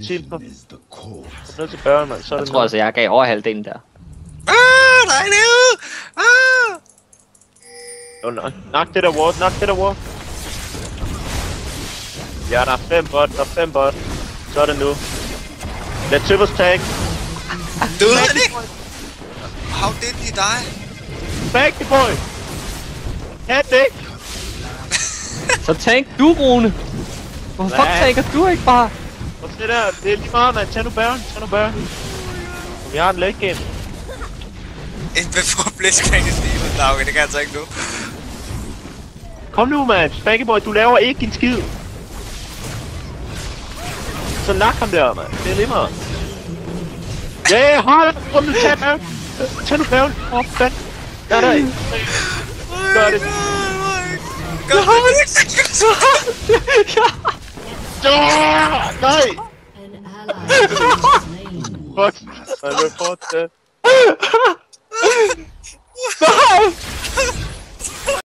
Silver. Kom ned til børn, mand. Så er det Jeg tror altså, jeg gav over halvdelen der. Nej, det Knock det der ward, knock det der ward. Ja, der er 5 bot, Så er det nu. Lad Tibbers tag. Døde han ikke? How did he die? Back the boy! Kan det ikke? Så tank du, Rune! Hvorfor tanker du ikke bare? Prøv det der, det er lige meget, man. Tag nu Baron. Vi har en late game. En before Blitzcrank i Steven. Nej, okay, det kan jeg altså ikke nu. Kom nu, man. Spankyboy, du laver ikke en skid. Så nak ham der, mand. Det er lige meget. Ja, hold da. Kom nu, tag Baron. Tag nu Baron. Åh, fand. Der. Gør det. Gør det. Nej. An ally has been slain. Fuck. I report that.